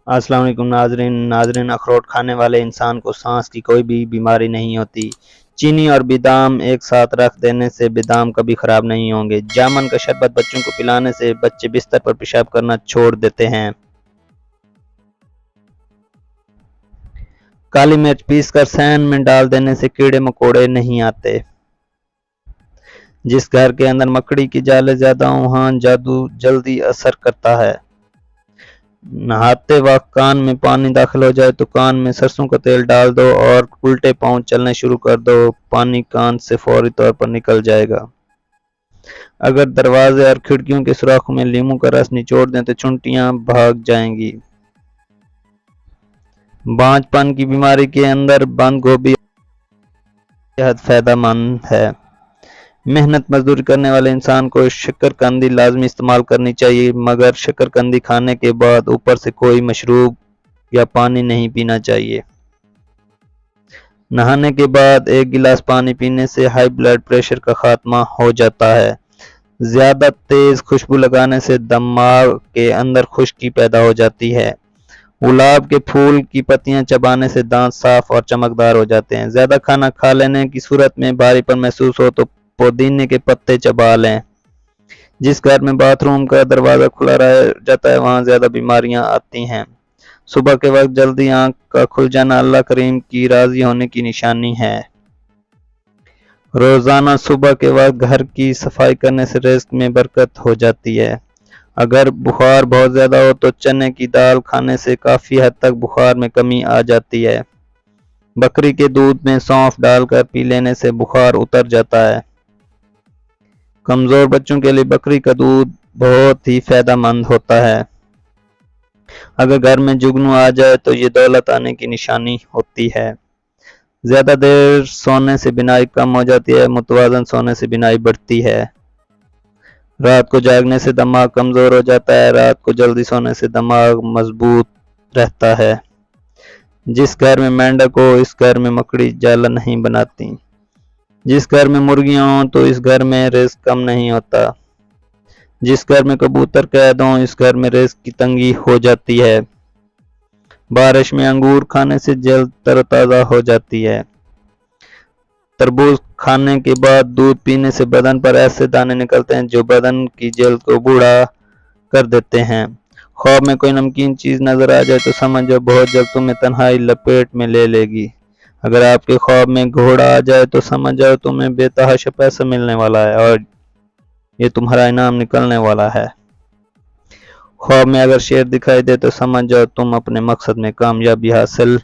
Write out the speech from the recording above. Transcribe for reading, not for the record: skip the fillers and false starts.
السلام علیکم ناظرین اخروٹ کھانے والے انسان کو سانس کی کوئی بھی بیماری نہیں ہوتی۔ چینی اور بادام ایک ساتھ رکھ دینے سے بادام کبھی خراب نہیں ہوں گے۔ جامن کا شربت بچوں کو پلانے سے بچے بستر پر پیشاب کرنا چھوڑ دیتے ہیں۔ کالی مرچ پیس کر صحن میں ڈال دینے سے کیڑے مکوڑے نہیں آتے۔ جس گھر کے اندر مکڑی کی جالیں زیادہ ہوں وہاں جادو جلدی اثر کرتا ہے۔ نہاتے وقت کان میں پانی داخل ہو جائے تو کان میں سرسوں کا تیل ڈال دو اور الٹے پاؤں چلنے شروع کر دو، پانی کان سے فوری طور پر نکل جائے گا۔ اگر دروازے اور کھڑکیوں کے سوراخوں میں لیموں کا رس نچوڑ دیں تو چونٹیاں بھاگ جائیں گی۔ بانجھ پن کی بیماری کے اندر بند گوبھی بہت فائدہ مند ہے۔ محنت مزدوری کرنے والے انسان کو شکرکندی لازمی استعمال کرنی چاہیے، مگر شکرکندی کھانے کے بعد اوپر سے کوئی مشروب یا پانی نہیں پینا چاہیے۔ نہانے کے بعد 1 گلاس پانی پینے سے ہائی بلڈ پریشر کا خاتمہ ہو جاتا ہے۔ زیادہ تیز خوشبو لگانے سے دماغ کے اندر خشکی پیدا ہو جاتی ہے۔ گلاب کے پھول کی پتیاں چبانے سے دانت صاف اور چمکدار ہو جاتے ہیں۔ زیادہ کھانا کھا لینے کی صورت میں بھاری پن محسوس ہو تو پودینے کے پتے چبا لیں۔ جس گھر میں باتھ روم کا دروازہ کھلا رہ جاتا ہے وہاں زیادہ بیماریاں آتی ہیں۔ صبح کے وقت جلدی آنکھ کا کھل جانا اللہ کریم کی راضی ہونے کی نشانی ہے۔ روزانہ صبح کے وقت گھر کی صفائی کرنے سے رزق میں برکت ہو جاتی ہے۔ اگر بخار بہت زیادہ ہو تو چنے کی دال کھانے سے کافی حد تک بخار میں کمی آ جاتی ہے۔ بکری کے دودھ میں سونف ڈال کر پی لینے سے بخار اتر جاتا ہے۔ کمزور بچوں کے لیے بکری کا دودھ بہت ہی فائدہ مند ہوتا ہے۔ اگر گھر میں جگنو آ جائے تو یہ دولت آنے کی نشانی ہوتی ہے۔ زیادہ دیر سونے سے بینائی کم ہو جاتی ہے، متوازن سونے سے بینائی بڑھتی ہے۔ رات کو جاگنے سے دماغ کمزور ہو جاتا ہے، رات کو جلدی سونے سے دماغ مضبوط رہتا ہے۔ جس گھر میں مینڈک ہو اس گھر میں مکڑی جالا نہیں بناتی۔ جس گھر میں مرغیاں ہوں تو اس گھر میں رزق کم نہیں ہوتا۔ جس گھر میں کبوتر قید ہوں اس گھر میں رزق کی تنگی ہو جاتی ہے۔ بارش میں انگور کھانے سے جلد تر و تازہ ہو جاتی ہے۔ تربوز کھانے کے بعد دودھ پینے سے بدن پر ایسے دانے نکلتے ہیں جو بدن کی جلد کو بوڑھا کر دیتے ہیں۔ خواب میں کوئی نمکین چیز نظر آ جائے تو سمجھ جاؤ بہت جلد تمہیں تنہائی لپیٹ میں لے لے گی۔ اگر آپ کے خواب میں گھوڑا آ جائے تو سمجھ جاؤ تمہیں بے تحاشا پیسہ ملنے والا ہے اور یہ تمہارا انعام نکلنے والا ہے۔ خواب میں اگر شیر دکھائی دے تو سمجھ جاؤ تم اپنے مقصد میں کامیابی حاصل